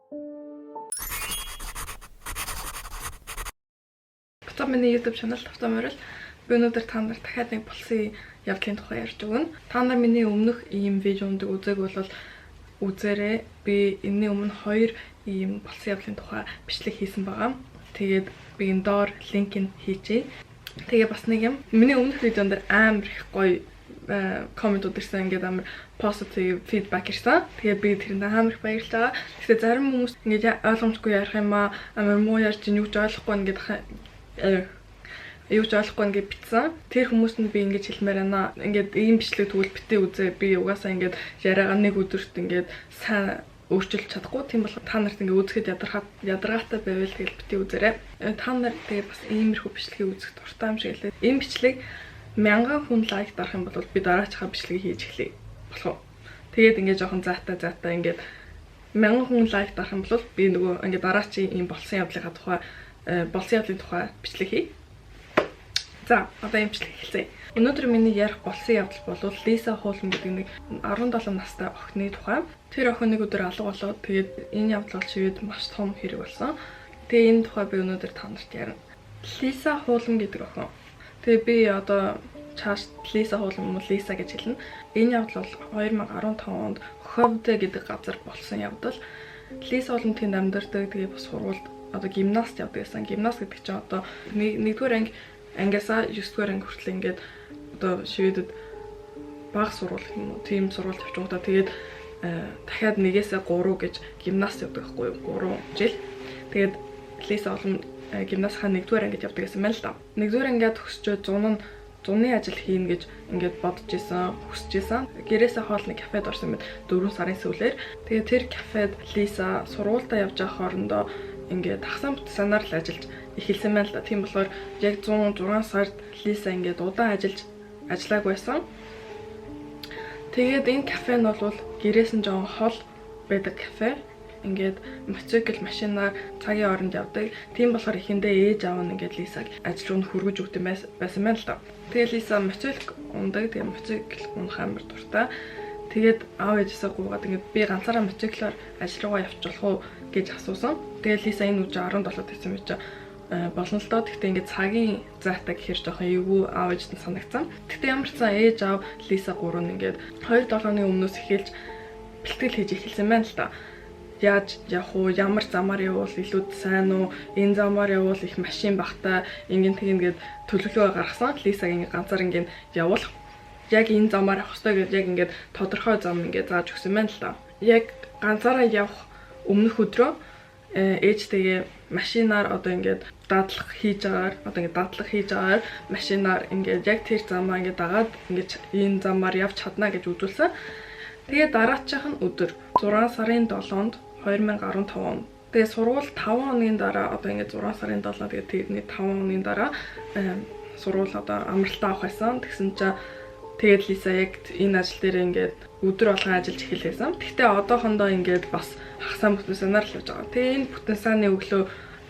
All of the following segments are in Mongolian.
Бацаа миний YouTube channel тавтаа морил. Би өнөөдөр та нарт дахиад нэг болсон явдлын тухай ярьж өгнө. Та нар миний өмнөх ийм видеонд үзег бол үзээрэй. Би энэний өмнө 2 ийм болсон явдлын тухай бичлэг хийсэн байгаа. Тэгээд би энэ доор линкийг хийчихье. Тэгээ бас нэг юм. Миний өмнөх видеонд амар их гоё комментууд ирсэн, ингээд амар positive feedback ирсэн. Тэгээ би тэрэнд амар их баярлж байгаа. Гэхдээ зарим хүмүүс ингээд ойлгомжгүй ярих юм аа, амар муу ярьж юу ч ойлгохгүй ингээд юу ч ойлгохгүй ингээд битсэн. Тэр хүмүүст нь би ингэж хэлмээр байна. Ингээд ийм бичлэг тэгвэл битээ үзээ. Би угаасаа ингээд яриагаа нэг өдөрт ингээд сайн өөрчилж чадахгүй. Тийм болохоор та нарт ингээд үзэхэд ядаргаатай байвал тэгэл битээ үзээрэй. Та нар тэгээ бас иймэрхүү бичлэгийг үзэх дуртай юм шиг лээ. Энэ бичлэг 1000 хүн лайк дарах юм бол би дараачихаа бичлэгийг хийж эхлэе. Болох уу? Тэгээд ингээд жоохон заатай ингээд 1000 хүн лайк дарах юм бол би нөгөө ингээд дараачийн ийм болсон явдлын тухай бичлэг хий. За, одоо ийм бичлэг эхэлцгээе. Өнөөдөр миний ярих болсон явдал бол Лиса Хуулан гэдэг нэг 17 настай охины тухай. Тэр охин нэг өдөр алга болоод тэгээд энэ явдал бол шивэд маш том хэрэг болсон. Тэгээ энэ тухай би өнөөдөр та нарт ярина. Лиса Хуулан гэдэг охин. Тэгээ би одоо чааш Лиса Хуулан юм уу Лиса гэж хэлнэ. Энэ явдал бол 2015 онд Ховдэ гэдэг газар болсон явдал. Лиса Хуулан тэнд амьдардаг. Тэгээ бас сургуульд одоо гимнаст явдаг гэсэн. Гимнаст гэдэг чинь одоо 1-р ангиасаа 9-р анги хүртэл ингээд одоо шивэдэд бага сургууль юм уу тийм сургууль явчихгаа. Тэгээд дахиад 1-ээс 3 гэж гимнаст явдаг байхгүй юу? 3 жил. Тэгээд Лиса Хуулан гимнастийнхаа 1-р ангид явдаг гэсэн мэл та. 1-р ангиад төгсчөөд зуны ажил хийн гэж ингээд бодож исэн, хүсэж исэн. Гэрээсээ хоол нэг кафед орсон мэт 4 сарын сүүлээр. Тэгээ тэр кафед Лиса сургуультаа явж байгаа хоорондоо ингээд тагсан бүтсанаар л ажиллаж эхэлсэн байна л да. Тийм болохоор яг 106 сард Лиса ингээд удаан ажиллааг байсан. Тэгээд энэ кафе нь бол гэрээс нь жоон хол байдаг кафе. Ингээд мотоцикл машинаар цагийн оронд явдаг. Тийм болохоор эхэндээ ээж аав нь ингээд Лисаг ажил руу хөргөж өгдөг байсан байна л да. Тэгээд Лиса мотоцикл ундаг. Тэгээд мотоцикл унах амар дуртай. Тэгээд аав ээжээсээ гуугаад ингээд би ганцаараа мотоциклоор ажил руугаа явчих болох уу гэж асуусан. Тэгээд Лиса энэ үе 17 байсан байж болно л доо. Гэхдээ ингээд цагийн зайтай гэхэр жоохон эвгүй аав ээжтэй санагцсан. Гэхдээ ямар ч сан ээж аав Лиса гурав нь ингээд 2-7 өдрийн өмнөөс эхэлж бэлтгэл хийж эхэлсэн байна л да. Яаж явах уу, ямар замаар явбал илүү сайн уу, энэ замаар явбал их машин багтаа ингээд төлөвлөгөө гаргасан. Лисаг ингээд ганцаар ингээд явуулах. Яг энэ замаар явах хэрэгтэй гэж яг ингээд тодорхой зам ингээд зааж өгсөн байна л да. Яг ганцаараа явах өмнөх өдрөө ээжтэйгээ машинаар одоо ингээд дадлах хийж агаар машинаар ингээд яг тэр замаа ингээд дагаад ингээд энэ замаар явж чадна гэж үзүүлсэн. Тэгээ дараачих нь өдөр 6 сарын 7-нд 2015 он. Тэгээ сургууль 5 хоногийн дараа одоо ингээд 6 сарын 7 тэгээ тэрний 5 хоногийн дараа сургууль одоо амралтаа авах байсан. Тэгсэн чинь тэгээд Лиса яг энэ ажил дээр ингээд өдөр болгон ажиллаж эхэлсэн. Гэхдээ одоохондоо ингээд бас хагасаа бүтэн санаар л явж байгаа. Тэгээ энэ бүтэн сааны өглөө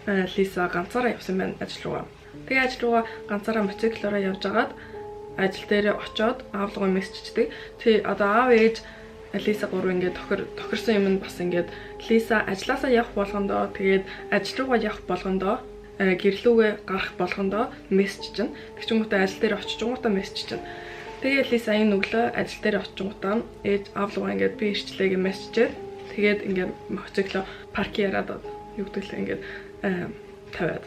Лиса ганцаараа явсан байна ажил руугаа. Тэгээ ажил руугаа ганцаараа мотоциклороо явж агаад ажил дээр очиод аав руу мессежчдэг. Тэг одоо аав ээж Лиса гурав ингээд тохирсон юм нь бас ингээд Лиса ажилласаа явах болгондоо тэгээд ажил руугаа явах болгондоо гэрлүүгээ гарах болгондоо мессеж чинь. Тэг ч юм уу ажил дээр очиж гутаа мессеж чинь. Тэгээд Лиса энэ өглөө ажил дээр очиж гутаа ээж аав руугаа ингээд би ирчлээ гэж мессежээд тэгээд ингээд мотоцикло парк яраад юу гэдэг л ингээд тавиад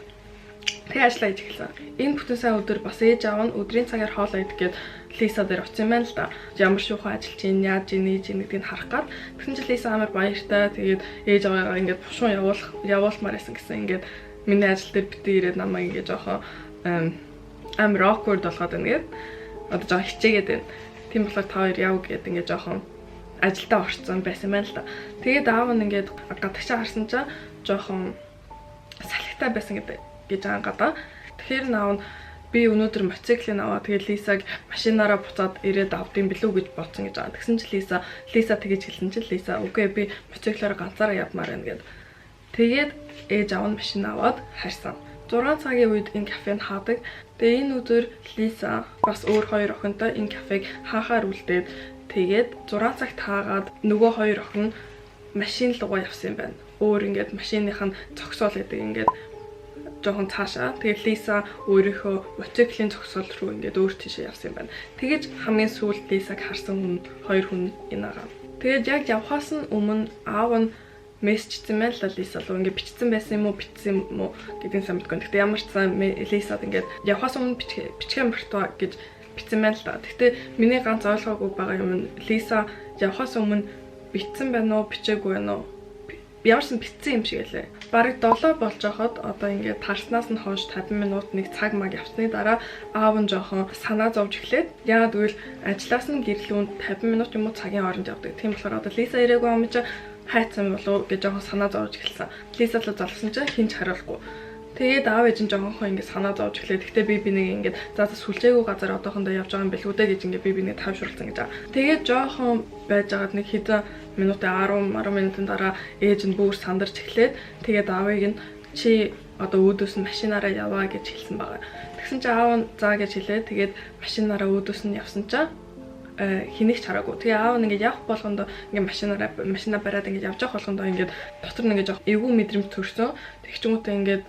тэгээ ажиллаа хийж эхэлсэн. Энэ бүтэн сайн өдөр бас ээж аав нь өдрийн цагаар хоол идэх гээд Лиса дээр очив юм байна л да. Ямар шуухан ажиллаж ийн, яаж ийн гэдгийг харах гад. Тэгсэн чинь Лиса амар баяртай. Тэгээд ээж аваагаа ингээд бушуун явуулмаар байсан гэсэн. Ингээд миний ажил дээр битээ ирээд намайг ингээд жоохон амар awkward болгоод ингээд одоо жоохон хичээгээд байна. Тийм болохоор та хоёр яв гэдэг ингээд жоохон ажилдаа орцсон байсан байна л да. Тэгээд аав нь ингээд гадагшаа харсан чинь жоохон салхитай байсан гэж ангаадаа. Тэгэхээр наав нь би өнөөдөр мотоциклыг аваа тэгээд Лисаг машинаараа буцаад ирээд авдсан билүү гэж бодсон гэж байгаа. Тэгсэн чинь Лиса тэгэж хэлсэн чинь Лиса үгүй би мотоциклоор ганцаараа явмаар байна гэд. Тэгээд ээж аав нь машин аваад харсан. 6 цагийн үед энэ кафенд хаадаг. Тэгээ энэ өдөр Лиса бас өөр 2 охинтой энэ кафег хаахаар үлдээд тэгээд 6 цагт хаагаад нөгөө 2 охин машин руугаа явсан юм байна. Өөр ингээд машиных нь зогсоол гэдэг ингээд жоохон цаашаа. Тэгээд Лиса өөрийнхөө мотоциклийн зогсоол руу ингээд өөр тийшээ явсан юм байна. Тэгэж хамгийн сүүлд Лисаг харсан хоёр хүн энэ байгаа. Тэгээд яг явхаас нь өмнө аав нь мессежсэн байл л Лиса руу ингээд бичсэн байсан юм уу, бичсэн юм уу гэдгийг сайн мэдгүй. Гэхдээ ямар ч сан Лисад ингээд явхаас өмнө бичгэн бартаа гэж бичсэн байл л да. Гэхдээ миний ганц ойлгоогүй байгаа юм нь Лиса явхаас өмнө бичсэн байна уу, бичээгүй байна уу? Ямарсан битсэн юм шиг лээ. Бараг 7 болж байхад одоо ингээд тарснаас нь хойш 50 минут нэг цаг маг явсны дараа аав нь жоохон санаа зовж эхлээд яагаад гэвэл ажлаас нь гэрлүүнд 50 минут юм уу цагийн хооронд явдаг. Тийм болохоор одоо Лиса ирээгүй юм чи хайцсан болов гэж жоохон санаа зовж эхэлсэн. Лиса л залгсан чинь хинч харуулахгүй. Тэгээд аав ээж нь жоохон ингээд санаа зовж эхлэв. Гэхдээ би нэг ингээд за сүлжээгүй газар одоохондоо явж байгаа юм бэлгүү дээ гэж ингээд би нэг тавшруулсан гэж байгаа. Тэгээд жоохон байжгаад нэг хэдэн минутын 10 минутын дараа ээж нь бүр сандарч эхлээд тэгээд аавыг нь чи одоо өөдөөс нь машинаараа яваа гэж хэлсэн байгаа. Тэгсэн чинь аав нь заа гэж хэлээд тэгээд машинаараа өөдөөс нь явсан чинь хэнийг ч хараагүй. Тэгээ аав нь ингээд явах болгондоо ингээд машинаа бариад ингээд явж явах болгондоо ингээд дотор нь ингээд жоох эвгүй мэдрэмж төрсөн. Тэгчмүүтээ ингээд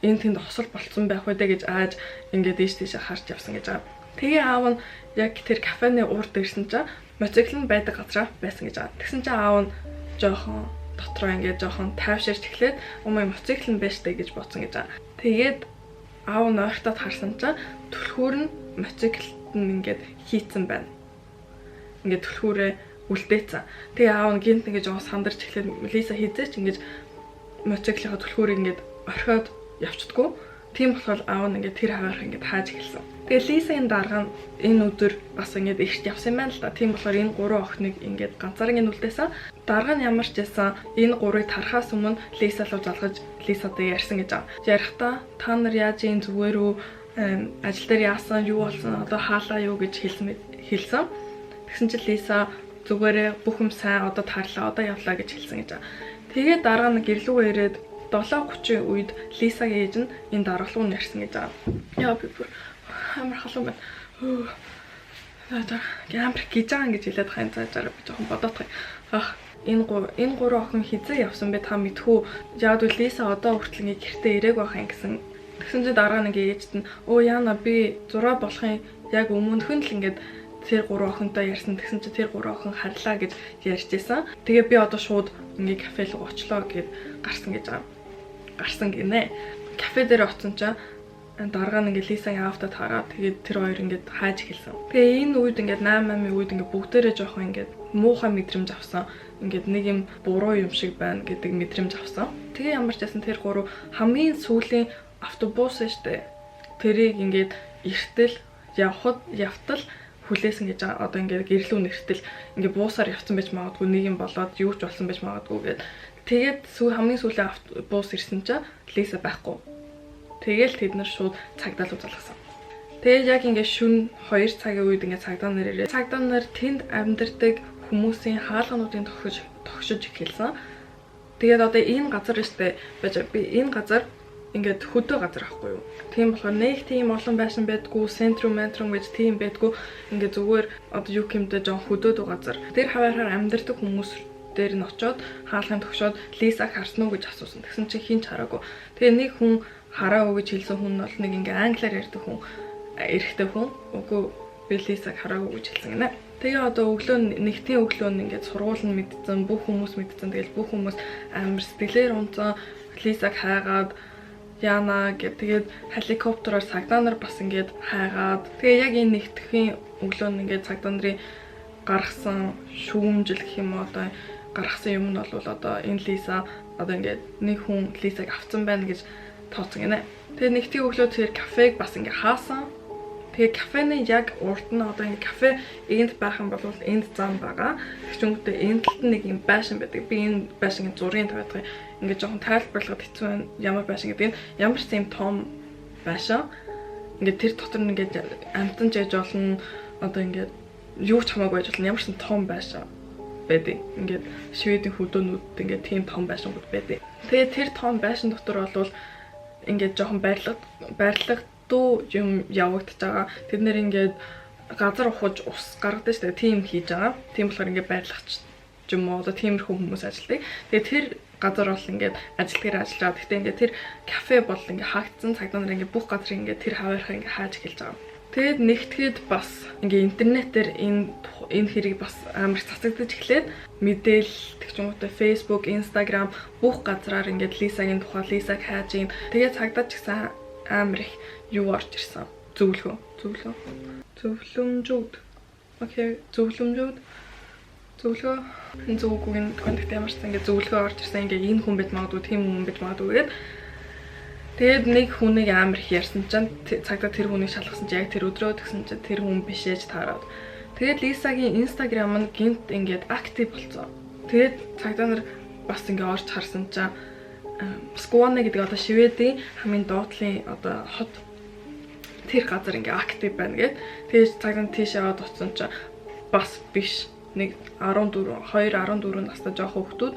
энэ тэнд хосол болцсон байх үү гэж ааж ингээд ийш харж явсан гэж байгаа. Тэгээ аав нь яг тэр кафены урд ирсэн чинь мотоцикл нь байдаг газараа байсан гэж байгаа. Тэгсэн чинь аав нь жоохон дотроо ингээд жоохон тайвширч эхлээд мотоцикл нь байж таа гэж бодсон гэж байгаа. Тэгээд аав нь ойртоод харсан чинь түлхүүр нь мотоциклд нь ингээд хийцэн байна. Ингээд түлхүүрээ үлдээсэн. Тэгээ аав нь гинт ингээд жоохон сандарч эхлээд Лиса хийзээч ингээд мотоциклынхаа түлхүүрийг ингээд орхиод явцдаггүй. Тийм болохоор аав нь ингээд тэр хаваарх ингээд хааж эхэлсэн. Тэгээ Лисагийн дарга нь энэ өдөр бас ингээд эрт явсан юм байна л да. Тийм болохоор энэ гурван охиныг ингээд ганцаараа ингээд үлдээсэн. Дарга нь ямар ч байсан энэ гурыг тарахаас өмнө Лиса руу залгаж Лисатай ярьсан гэж байгаа. Ярихдаа та нар яаж ийм зүгээр үү? Ажил дээр яасан, юу болсон, одоо хаалаа юу гэж хэлсэн. Тэгсэн чинь Лиса зүгээрээ бүх юм сайн, одоо тарлаа, одоо явлаа гэж хэлсэн гэж байгаа. Тэгээ дарга нь гэрлүүгээ ирээд 7:30 үед Лисагийн ээж нь энэ даргалуу нэрсэн гэж байгаа. Яа би амар халуун байна. Амар гэж байгаа гэж хэлээд хайн цаажаараа би жоохон бодоод байгаа. Энэ гурван охин хизээ явсан бэ та мэдхүү. Яг үл Лиса одоо хүртэл ингээ гэртээ ирээг байх юм гэсэн. Тэгсэн чинь дараа нэг ээжт нь яана би 6 болохын яг өмнөхөн л ингээд тэр гурван охинтой ярьсан. Тэгсэн чинь тэр гурван охин харлаа гэж ярьж байсан. Тэгээ би одоо шууд ингээ кафе руу очлоо гэд гарсан гэж байгаа. Гарсан гинэ. Кафе дээр оцсон чинь дарга нь ингээ Лисагийн аавтад хараад тэгээд тэр хоёр ингээ хааж эхэлсэн. Тэгээ энэ үед ингээ 8 үед ингээ бүгдээрээ жоохон ингээ муухай мэдрэмж авсан. Ингээд нэг юм буруу юм шиг байна гэдэг мэдрэмж авсан. Тэгээ ямар ч байсан тэр гурав хамгийн сүүлийн автобус штэ. Тэрийг ингээд эртэл явтал хүлээсэн гэж байгаа. Одоо ингээд гэрлүү нэртэл ингээд буусаар явсан байж магадгүй нэг юм болоод юу ч болсон байж магадгүй гэд. Тэгээд хамгийн сүүлийн автобус ирсэн чинь Лиса байхгүй. Тэгээл тэд нар шууд цагдаа руу залгасан. Тэгээд яг ингээд шөнө 2 цагийн үед ингээд цагдаа нар ирээ. Цагдаа нар тэнд амьдардаг хүмүүсийн хаалгануудын тогшиж эхэлсэн. Тэгээд одоо энэ газар штэ байж би энэ газар ингээд хөдөө газар ахгүй юу. Тийм болохоор нэг тийм олон байшин байдгүй, центрум гэж тийм байдгүй. Ингээд зүгээр одоо юу гэмдэ жоо хөдөөд газар. Тэр хаваараар амьдардаг хүмүүс дээр нь очиод хаалгын тогшоод Лисаг харсан уу гэж асуусан. Тэгсэн чинь хинч хараагүй. Тэгээ нэг хүн хараагүй гэж хэлсэн хүн бол нэг ингээ англиар ярьдаг хүн, эрэгтэй хүн. Үгүй би Лисаг хараагүй гэж хэлсэн гинэ. Тэгээ одоо нэгтийн өглөө нь ингээд сургууль нь мэдсэн, бүх хүмүүс мэдсэн. Тэгэл бүх хүмүүс амар сэтгэлээр унцсан Лисаг хайгаад яана гэх тэгээд хеликоптероор цагдаа нар бас ингээд хайгаад тэгээ яг энэ нэгтгэхийн өглөө нь ингээд цагдаа нарын гаргасан шүүмжил гэх юм одоо гаргасан юм нь бол одоо энэ Лиса одоо ингээд нэг хүн Лисаг авцсан байна гэж тооцсон гинэ. Тэгээ нэгтгийн өглөө тэр кафег бас ингээд хаасан. Тэгээ кафены яг урд нь одоо энэ кафе энд байх юм бол энд зам байгаа. Тэгчүнгүүтээ энэ талд нэг юм байшин байдаг. Би энэ байшингийн зургийг тавиад байгаа. Ингээд жоохон тайлбарлахад хэцүү байна. Ямар байшин гэдэг нь ямар ч юм том байшин. Ингээд тэр дотор нь ингээд амтан жиж болно. Одоо ингээд юу ч хамаагүй байж болно. Ямар ч том байшин байдаг. Ингээд Шведийн хөдөөнүүд ингээд тийм том байшингууд байдаг. Тэгээ тэр том байшин дотор бол ингээд жоохон байрлах дуу юм явагдаж байгаа. Тэд нэр ингээд газар ухаж ус гаргадаг шүү дээ. Тийм хийж байгаа. Тийм болохоор ингээд ч юм уу одоо тиймэрхүү хүмүүс ажилладаг. Тэгээд тэр газар бол ингээд ажилтгаар ажиллаж байгаа. Гэхдээ ингээд тэр кафе бол ингээд хаагдсан цагдаа нар ингээд бүх газрыг ингээд тэр хаваархаа ингээд хааж эхэлж байгаа. Тэгээд нэгтгэхэд бас ингээд интернетээр энэ хэрэг бас амар цацагдаж эхлээд мэдээлэл гэх юм уу Facebook, Instagram бүх газраар ингээд Лисагийн тухай Лисаг хайж ийн. Тэгээд цагдаа ч гэсэн амар их юу орж ирсэн. Зөвлөмжүүд. Окей, зөвлөгөө контакт ямарсан ингээд зөвлөгөө орж ирсэн. Ингээд энэ хүн бит магадгүй, тийм хүн бит магадгүй гэдэг. Тэгээд нэг хүнийг амар их ярьсан чинь цагдаа тэр хүнийг шалгасан чинь яг тэр өдрөө тэгсэн чинь тэр хүн биш ээж таараад. Тэгээд Лисагийн Instagram нь гинт ингээд актив болцсон. Тэгээд цагдаа нар бас ингээд орж харсан чинь Skåne гэдэг одоо Шведийн хамгийн доотлын одоо хот тэр газар ингээ актив байна гэд. Тэгээд цагаан тийш аваад утсан чинь бас биш. Нэг 2-14 настай жоох хүүхдүүд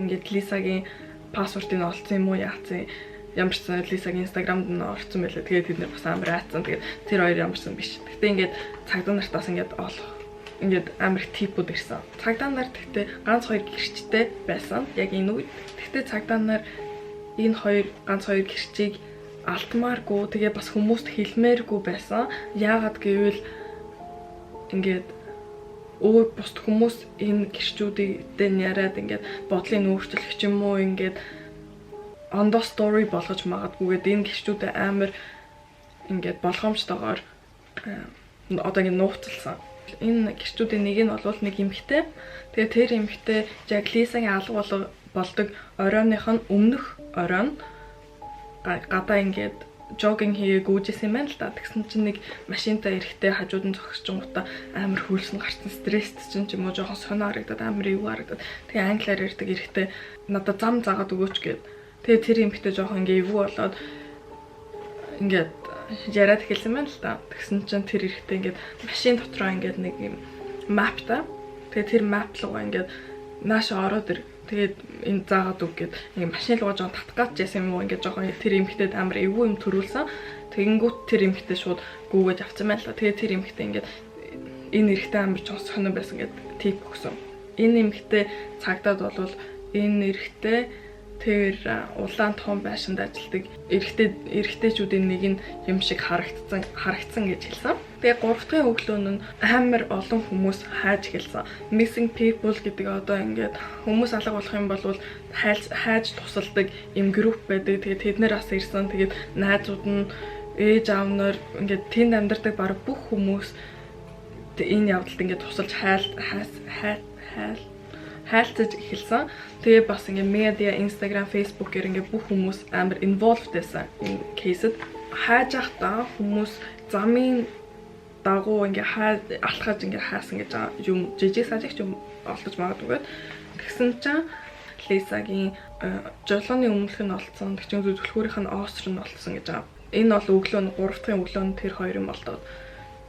ингээд Лисагийн пассвортыг олцсон юм уу яатсан. Ямар ч сан Лисагийн Instagram-д нь орсон байлаа. Тэгээд тэд нар бас амар айцсан. Тэгээд тэр хоёр ямарсан биш. Гэхдээ ингээд цагдаа нартаас ингээд ингээд амар их типүүд ирсэн. Цагдаа нар гэхдээ ганц хоёр гэрчтэй байсан. Яг энэ үед. Гэхдээ цагдаа нар энэ ганц хоёр гэрчийг алтмааргүй тэгээ бас хүмүүст хэлмээргүй байсан. Яагаад гэвэл ингээд бус хүмүүс энэ гэрчүүдтэй яриад ингээд бодлыг өөрчлөх ч юм уу ингээд on the story болгож магадгүйгээд энэ гэрчүүдээ амар ингээд болгоомжтойгоор одоо ингээд нууцлсан. Энэ гэрчүүдийн нэг нь бол нэг эмэгтэй. Тэгээ тэр эмэгтэй яг Лисагийн алга болдог оройных нь өмнөх оройн гадаа ингээд жогинг хийгээ гүйжсэн юм байна л да. Тэгсэн чинь нэг машинтай эрэхтэй хажууд нь зогсож гутаа амар хөлсөн гарсан стресст чинь ч юм уу жоохон сонио харагдаад амар эвгүй харагдаад. Тэгээ англиар ярьдаг эрэхтэй надад зам заагаад өгөөч гэд. Тэгээ тэр эмэгтэй жоохон ингээ эвгүй болоод ингээд яриад эхэлсэн байна л да. Тэгсэн чинь тэр эрэхтэй ингээд машин дотроо ингээд нэг юм мапта. Тэгээ тэр мап руугаа ингээд нааша ороод ир. Тэгээд энэ заагаад үг гэд ингээ машин руугаа жоохон татгаач яасан юм уу ингээ жоохон тэр эмэгтэйд амар эвгүй юм төрүүлсэн. Тэгэнгүүт тэр эмэгтэй шууд гүүгэж авсан байна л да. Тэгээд тэр эмэгтэй ингээд энэ эрэхтэй амар жоохон сонирн байсан гэд тип өгсөн. Энэ эмэгтэй цагдаад болвол энэ эрэхтэй тэр улаан том байшинд ажилладаг эрэхтэйчүүдийн нэг нь юм шиг харагдсан гэж хэлсэн. Тэгээ 3 дахь өглөө нь амар олон хүмүүс хайж эхэлсэн. Missing people гэдэг одоо ингээд хүмүүс алга болох юм бол хайж тусалдаг юм групп байдаг. Тэгээ тэд нэр бас ирсэн. Тэгээд найзууд нь ээж аав нар ингээд тэнд амьдардаг баг бүх хүмүүс энэ явдалд ингээд тусалж хайлтаж эхэлсэн. Тэгээ бас ингээ медиа, Instagram, Facebook гэр ингээ бүх хүмүүс амар involved байсан энэ кейсэд. Хайж ахтаа хүмүүс замын дагуу ингээ алхаж ингээ хаасан гэж юм жижиг сажигч юм олдож магадгүй. Тэгсэн чинь Лисагийн жолооны өмнөх нь олцсон, тэгчин зөвлөхөөрийнх нь Остр нь олцсон гэж байгаа. Энэ бол өглөө нь 3 дахь өглөө нь тэр хоёр юм болдог.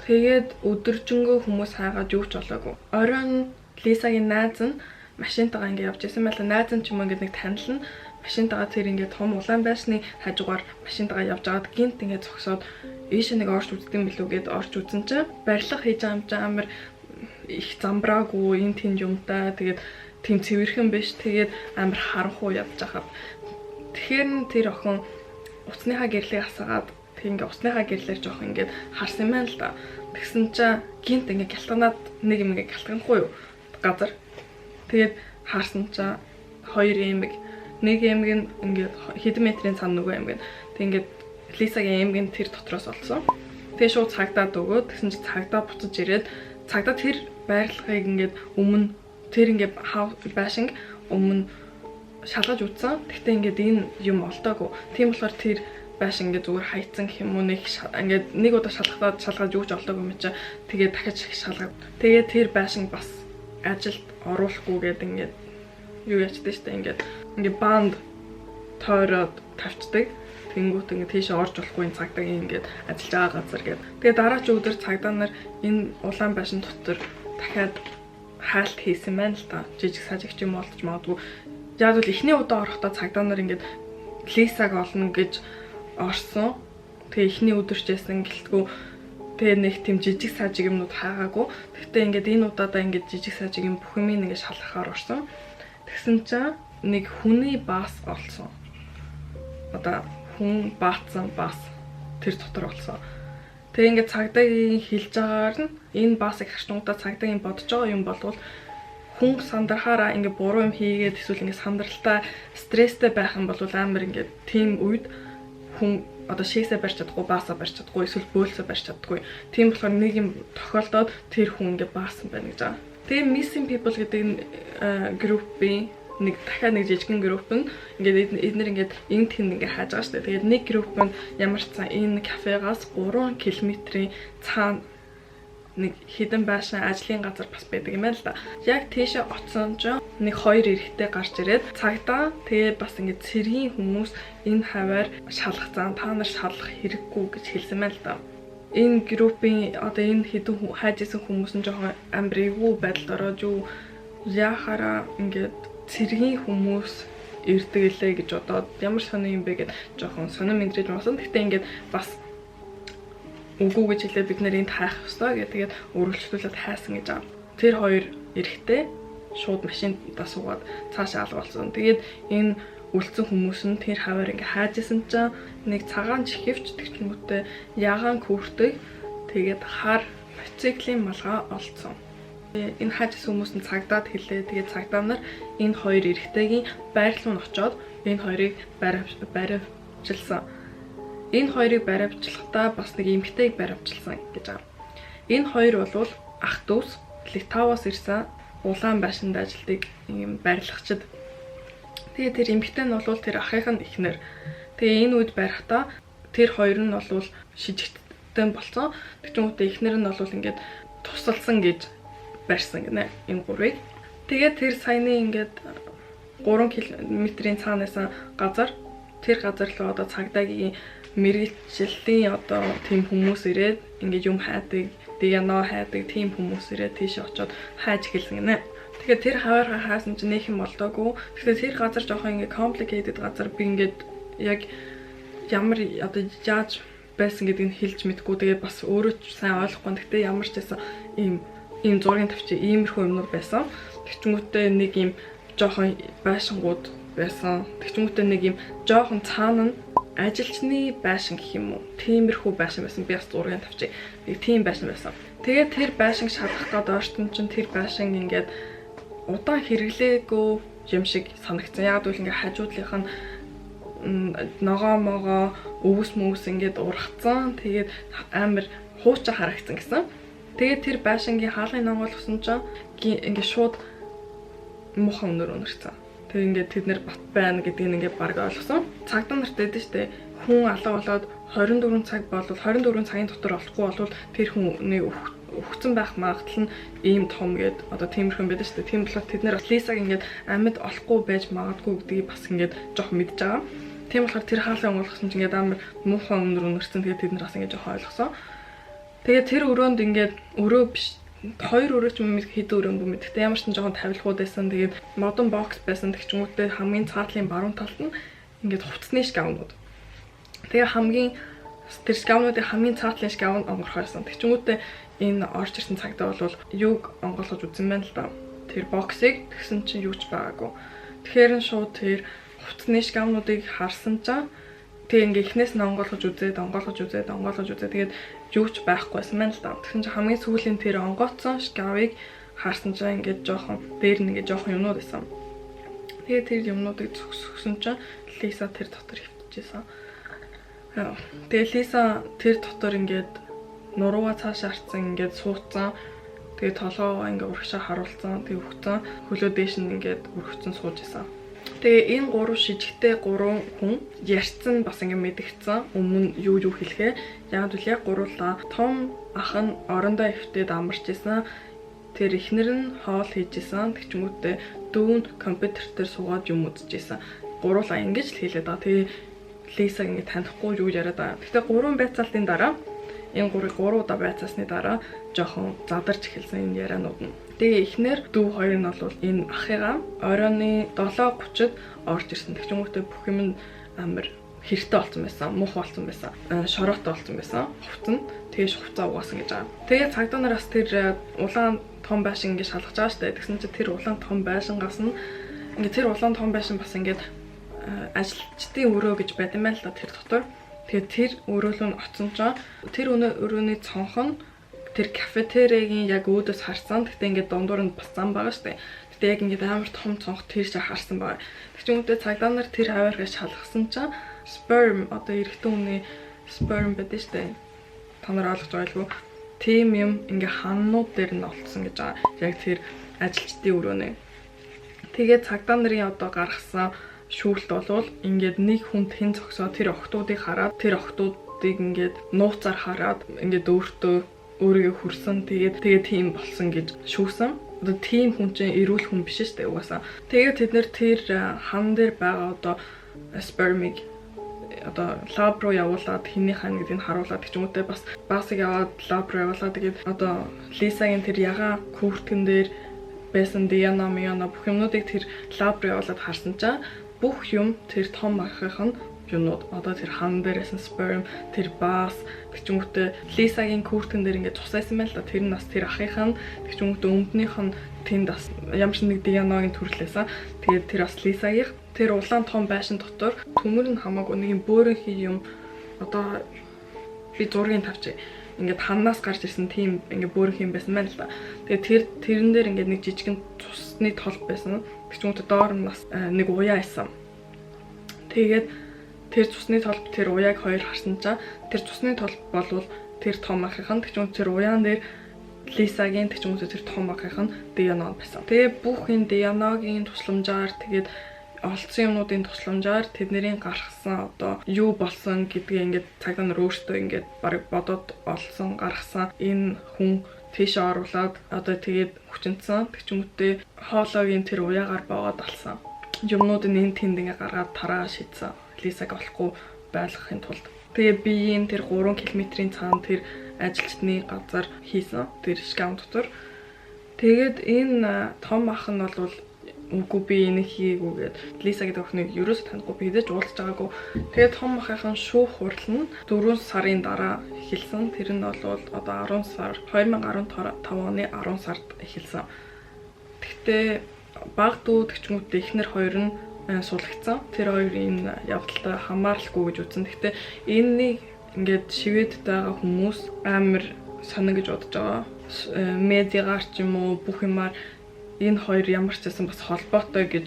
Тэгээд өдөржингөө хүмүүс хайгаад юу ч болоогүй. Оройн Лисагийн найз нь машинтайгаа ингээд явж байсан байла. Найз нь ч юм ингээд нэг танил нь машинтайгаа тэр ингээд том улаан байсны хажуугаар машинтайгаа явж байгаад гинт ингээд зогсоод ийш нэг орж үздэм билүү гэд орж үзэн чинь барилга хийж байгаа юм чинь амар их замбраагүй энэ тэнд юмтай. Тэгээд тийм цэвэрхэн биш. Тэгээд амар харанхуй явж байхад тэгэхээр тэр охин уцсныхаа гэрлийг асаагаад тэг ингээд уцсныхаа гэрлээр жоох ингээд харсан юм байна л да. Тэгсэн чинь гинт ингээд гялтганаад нэг юм ингээд гялтганахгүй юу газар. Тэгээд хаарсан чинь хоёр эмэг, нэг эмэг нь ингээд хэдэн метрийн цаана нөгөө эмэг нь тэг ингээд Лисагийн эмэг нь тэр дотроос олсон. Тэгээ шууд цагдаад өгөөд тэгсэн чинь цагдаа буцаж ирээд цагдаа тэр байрлагыг ингээд өмнө тэр ингээд байшинг өмнө шалгаж утсан. Гэхдээ ингээд энэ юм олдоогүй. Тийм болохоор тэр байшин ингээд зүгээр хайцсан гэх юм уу ингээд нэг удаа шалгаж юу ч олдоогүй юм чи тэгээд дахиж шалгаад. Тэгээд тэр байшин бас ажилд оруулахгүйгээд ингээд юу ячдаг штэ ингээд банд тойроод тавьчдаг. Тэнгүүт ингээд тийш орж болохгүй цагдаа ингээд ажиллаж байгаа газар гээд. Тэгээ дараач өдөр цагдаа нар энэ улаан байшин дотор дахиад хаалт хийсэн байна л та. Жижиг сажигч юм олдож магадгүй. Яг л эхний удаа орохдоо цагдаа нар ингээд Лисаг олно гэж орсон. Тэгээ эхний өдөрч яасан гэлтгүү Тэгээ нэг тийм жижиг сажиг юмнууд хаагаагүй. Гэхдээ ингээд энэ удаадаа ингээд жижиг сажиг юм бүх юм ингээд шалгахаар орсон. Тэгсэн чинь нэг хүний баас олсон. Одоо хүн баацсан баас тэр дотор олсон. Тэгээ ингээд цагдаагийн хэлж байгаагаар нь энэ баасыг харчнуудаа цагдаагийн бодож байгаа юм болвол хүн сандрахаараа ингээд буруу юм хийгээд эсвэл ингээд сандралтай стресстэй байх юм бол амар ингээд тийм үед хүн одоо шээсээ барьж чадахгүй, баасаа барьж чадахгүй, эсвэл бөөлсөө барьж чадахгүй. Тийм болохоор нэг юм тохиолдоод тэр хүн ингээд баасан байна гэж байгаа. Тэгээ Missing People гэдэг группийн нэг дахиад нэг жижигхэн групп нь ингээд эднэр ингээд энэ тэн ингээд хааж байгаа шүү дээ. Тэгээд нэг групп нь ямар ч цаа энэ кафегаас 3 км-ийн цаана нэг хідэн байшин ажлын газар бас байдаг юм байна л да. Яг тийшээ оцсон ч нэг 2 эрэгтэй гарч ирээд цагдаа тэгээ бас ингээд цэргийн хүмүүс энэ хаваар шалгах зан та нар шалгах хэрэггүй гэж хэлсэн байна л да. Энэ группийн одоо энэ хідэн хайж исэн хүмүүс нь жоохон амбриггүй байдалд ороод юу яхаараа ингээд цэргийн хүмүүс ирдэг илээ гэж бодоод ямар сони юм бэ гэд жоохон сонир мэдрэж байсан. Гэхдээ ингээд бас үгүй гэж хэлээ бид нэр энд хайх ёстой гэх тэгээд өргөлжлүүлээд хайсан гэж аа. Тэр хоёр эрэхтэй шууд машиндаа суугаад цаашаа алгуулсан. Тэгээд энэ үлдсэн хүмүүс нь тэр хаваар ингээ хаажсэн чинь нэг цагаан чихвч тэгчмүүтэй ягаан күртэг тэгээд хар мотоциклийн малгай олцсон. Энэ хаажсэн хүмүүс нь цагдаад хэлээ. Тэгээд цагдаа нар энэ хоёр эрэхтэйгийн байр руу очоод энэ хоёрыг баривчилсан. Энэ хоёрыг баривчлахдаа бас нэг эмэгтэйг баривчилсан гэж байгаа. Энэ хоёр бол ах дүүс Литаваас ирсэн улаан байшинд ажилладаг юм барилгачид. Тэгээ тэр эмэгтэй нь бол тэр ахынх нь эхнэр. Тэгээ энэ үед барихдаа тэр хоёр нь бол шижигтэн болсон. Тэгчмүүтээ эхнэр нь бол ингээд тусалсан гэж барьсан гинэ энэ гурвыг. Тэгээ тэр саяны ингээд 3 км-ийн цаанаас газар тэр газар руу одоо цагдаагийн мэрэгчлэлийн одоо тийм хүмүүс ирээд ингээд юм хайдаг, тэгээ ноо хайдаг тийм хүмүүс ирээд тийш очоод хайж эхэлсэн гинэ. Тэгэхээр тэр хаваараа хаасан чинь нэг юм болдоогүй. Тэгэхээр тэр газар жоохон ингээд complicated газар би ингээд яг ямар одоо яаж байсан гэдгийг хэлж мэдгүй. Тэгээд бас өөрөө ч сайн ойлгохгүй. Гэхдээ ямар ч байсан ийм зургийн тавьчих иймэрхүү юмнууд байсан. Тэгчмүүтээ нэг ийм жоохон байшингууд байсан. Тэгчмүүтээ нэг ийм жоохон цаана нь ажилчны байшин гэх юм уу. Тиймэрхүү байшин байсан. Би бас зургийг тавьчих. Нэг тийм байшин байсан. Тэгээд тэр байшинг шалгах гээд ойртон чинь тэр байшинг ингээд удаан хэрэглээгүй юм шиг санагдсан. Яг л ингээд хажуудлынх нь ногоо өвс ингээд ургацсан. Тэгээд амар хуучаа харагдсан гэсэн. Тэгээд тэр байшингийн хаалгын онгойлгосон чинь ингээд шууд мухан өнөр өнөрцөн. Тэгээд ингээд тэд нэр бат байна гэдгийг ингээд баг ойлгосон. Цагдаа нарт дэдэж штэ хүн алга болоод 24 цаг болвол 24 цагийн дотор олохгүй болвол тэр хүний өгцөн байх магадлал нь ийм том гэд одоо тиймэрхэн байдаг штэ. Тийм болохоор тэд нэр Лисаг ингээд амьд олохгүй байж магадгүй гэдгийг бас ингээд жоох мэдж байгаа. Тийм болохоор тэр хаалгын онгойлгосон чинь ингээд амар мухан өнөр өнөрцөн. Тэгээд тэд нар бас ингээд жоох ойлгосон. Тэгээд тэр өрөөнд ингээд өрөө биш 2 өрөөч юм хэд өрөөнд юм мэдээ. Ямар ч нэг жоохон тавилгууд байсан. Тэгээд модон бокс байсан. Тэгчмүүдтэй хамгийн цаатлын баруун талд нь ингээд хувцсны шкафнууд. Тэгээ хамгийн тэр шкафнуудын хамгийн цаатлын шкаф нь онгорхойсон. Тэгчмүүдтэй энэ орж ирсэн цагдаа бол юуг онгойлгож үзэн байна л да. Тэр боксыг тэгсэн чинь юу ч байгаагүй. Тэгэхээр нь шууд тэр хувцсны шкафнуудыг харсан чинь тэг ингээ эхнээс нь онгойлгож үзээд тэгээд юу ч байхгүйсэн байна л да. Тэгсэн чинь хамгийн сүүлийн тэр онгоцсон шкафыг харсан чинь ингээд жоохон дээр нь ингээд жоохон юмнууд байсан. Тэгээд тэр юмнуудыг зөвсгсөн чинь Лиса тэр дотор хөвтөжсэн. Тэгээд Лиса тэр дотор ингээд нурууга цааш харцсан ингээд суудсан. Тэгээд толгоо ингээд урагшаа харуулсан. Тэгээд өгцөн хөлөө дээш нь ингээд өргөцсөн сууж исэн. Тэгээ энэ 3 шижигтэй 3 хүн ярьсан бас ингэ мэдгдсэн өмнө юу хэлэхээ яг л яг гурлаа том ах нь орондоо эвтээд амарч исэн тэр ихнэр нь хоол хийж исэн тэгчмүүдтэй дүүн компьютер дээр суугаад юм үзэж исэн гурлаа ингэж л хэлээд байгаа. Тэгээ Лиса ингэ танихгүй юу яриад байгаа. Гэтэ 3 байцаалтын дараа энэ 3 удаа байцаасны дараа жоохон задарч эхэлсэн энэ ярианууд нь. Тэгээ эхнэр дүү хоёр нь бол энэ ахыгаа оройны 7:30-д орж ирсэн. Тэгчмүүтээ бүх юм амар Хэртэй болсон байсан, муухай болсон байсан, шороотой болсон байсан. Хувцас нь тэгээ хувцаа угаасан гэж байгаа. Тэгээ цагдаа нараас тэр улаан том байшин ингэ шалгаж байгаа штэ. Тэгсэн чинь тэр улаан том байшингаас нь ингэ тэр улаан том байшин бас ингээд ажилчдын өрөө гэж байд юм байна л да тэр дотор. Тэгээ тэр өрөөлөө нь оцсон чинь тэр өрөөний цонх нь тэр кафетеригийн яг өөдөөс харсан. Тэгтээ ингээд дундуур нь бас зам байгаа штэ. Тэгтээ яг ингээд амар том цонх тэр шиг харсан байгаа. Тэгчүн үүтээ цагдаа нар тэр хавааргаа шалгасан чинь sperm одоо эрэгтэй хүний sperm байдаг штэ. Та нар ойлгож байгаагүй. Тим юм ингээ ханнууд дээр нь олцсон гэж байгаа. Яг тэр ажилчдын өрөөний. Тэгээ цагдаа нарын одоо гаргасан шүүлт болвол ингээд нэг хүн хэн зогсоо тэр охтуудыг хараад тэр охтуудыг ингээд нууцаар хараад ингээд өөрийгөө хүрсэн. Тэгээд тийм болсон гэж шүүсэн. Одоо тийм хүн чинь эрүүл хүн биш штэ угаасаа. Тэгээд тэд нэр тэр хан дээр байгаа одоо spermig одоо лаб руу явуулаад хиний хаана гэдгийг харуулад гэж юмтай бас басыг яваад лаб руу явуулаад тэгээд одоо Лисагийн тэр ягаан курткэн дээр байсан DNA бүх юмнуудыг тэр лаб руу явуулаад харсан чинь бүх юм тэр том ахын юмнууд одоо тэр хан дээрсэн sperm тэр бас гэж юмтай Лисагийн курткэн дээр ингээд тусайсан байна л да. Тэр нь бас тэр ахын гэж юмтай өмднийх нь тэнд бас ямар ч нэг DNA-гийн төрлөөсөн. Тэгээд тэр бас Лисагийн тэр улаан том байшин дотор төмөр нь хамаагүй нэг юм бөөрийнхий юм одоо би зургийг тавьчих. Ингээд ханаас гарч ирсэн тийм ингээд бөөрийнхий юм байсан байна л да. Тэгээд тэрэн дээр ингээд нэг жижигэн цусны толб байсан. Тэг чүнтэй доор нь бас нэг уяа исэн. Тэгээд тэр цусны толб тэр уяаг хоёр харсан чинь тэр цусны толб болвол тэр том ахын тэг чүнтэй тэр уяан дээр Лисагийн тэг чүнтэй тэр том ахын DNA байсан. Тэгээ бүх энэ DNA-гийн тусламжаар тэгээд олцсон юмнуудын тусламжаар тэднэрийн гаргасан одоо юу болсон гэдгээ ингээд цагдаа нар өөртөө ингээд барыг бодоод олсон гаргасан энэ хүн тийш оруулаад одоо тэгээд хүчинцэн тэгчмүтээ хоолойгийн тэр уяагаар боогод алсан юмнуудын энэ тэнд ингээд гаргаад тараа шийдсэн Лисаг олохгүй байлгахын тулд тэгээ биеийн тэр 3 км-ийн цаана тэр ажилчдны газар хийсэн тэр шкам дотор тэгээд энэ том ах нь бол үгүй би энийг хийгээгүй гэд Лиса гэдэг охиныг ерөөсөө танихгүй би хэдэж уулзж байгаагүй. Тэгээд том ахын шүүх хурал нь 4 сарын дараа эхэлсэн. Тэр нь бол одоо 10 сар 2015 оны 10 сард эхэлсэн. Гэхдээ баг дүү тэгчмүүд эхнэр хоёр нь сулгацсан. Тэр хоёрын явдалтай хамааралгүй гэж үзсэн. Гэхдээ энэнийг ингээд шивэдтэй байгаа хүмүүс амар сонио гэж бодож байгаа. Медиагаар ч юм уу бүх юмар энэ хоёр ямар ч байсан бас холбоотой гэж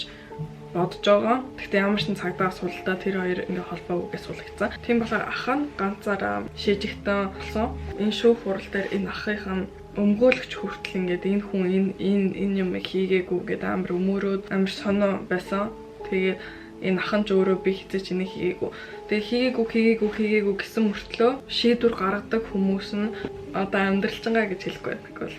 бодож байгаа. Гэхдээ ямар ч цагдаа суултаа тэр хоёр ингээ холбоогүйгээс суулгацсан. Тийм болохоор ах нь ганцаараа шийжигтэн болсон. Энэ шүүх хурал дээр энэ ахын өмгөөлөгч хүртэл ингээд энэ хүн энэ юм хийгээгүй гэдэг амар өмөрөөд амар сонио байсан. Тэгээ энэ ахын ч өөрөө би хэзээ ч энийг хийгээгүй. Тэгээ хийгээгүй гэсэн мөртлөө шийдвэр гаргадаг хүмүүс нь одоо амьдралчингаа гэж хэлэхгүй байдаг бол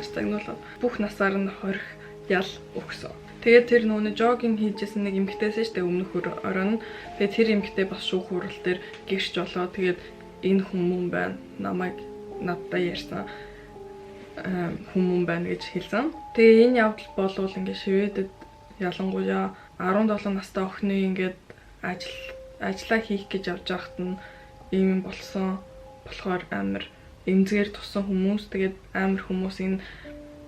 загнуулаад бүх насаар нь хорих ял өгсөн. Тэгээд тэр нүүний жогинг хийжсэн нэг эмэгтэйсэн штэ өмнөх оройн. Тэгээд тэр эмэгтэй бас шүүх хурал дээр гэрч болоо. Тэгээд энэ хүмүүс байна. Намайг надтай ярьсан хүмүүс байна гэж хэлсэн. Тэгээ энэ явдал болвол ингээд Шведэд ялангуяа 17 настай охины ингээд ажиллаа хийх гэж явж байхад нь ийм болсон болохоор амар эмзгээр тусан хүмүүс тэгээд амар хүмүүс энэ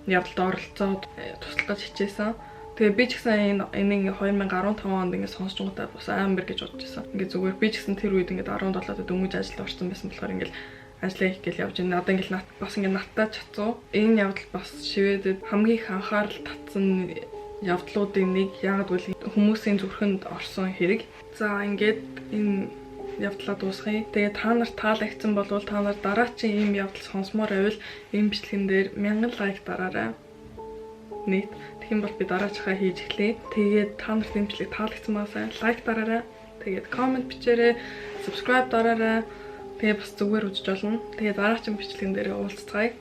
явдалд оролцоод туслах гэж хичээсэн. Тэгээ би ч гэсэн энийг 2015 онд ингээд сонсч байгаатай бас амар гэж бодож байсан. Ингээд зүгээр би ч гэсэн тэр үед ингээд 17-д дөнгөж ажилд орсон байсан болохоор ингээд ажлаа хийх гэж явж байна. Одоо ингээд бас ингээд надтай чацуу. Энэ явдал бас Шведэд хамгийн их анхаарал татсан явдлуудын нэг. Яг бол хүмүүсийн зүрхэнд орсон хэрэг. За ингээд энэ явдлаа дуусгая. Тэгээ та нарт таалагдсан бол та нар дараачийн ийм явдал сонсмоор байвал ийм бичлэгэн дээр 1000 лайк дараарай. Нийт. Тэгэх юм бол би дараачихаа хийж эхлэе. Тэгээд та нарт ийм бичлэг таалагдсан байсаа лайк дараарай. Тэгээд комент бичээрэй, subscribe дараарай. Тэгээ бас зүгээр үзэж болно. Тэгээ дараачийн бичлэгэн дээр уулзцгаая.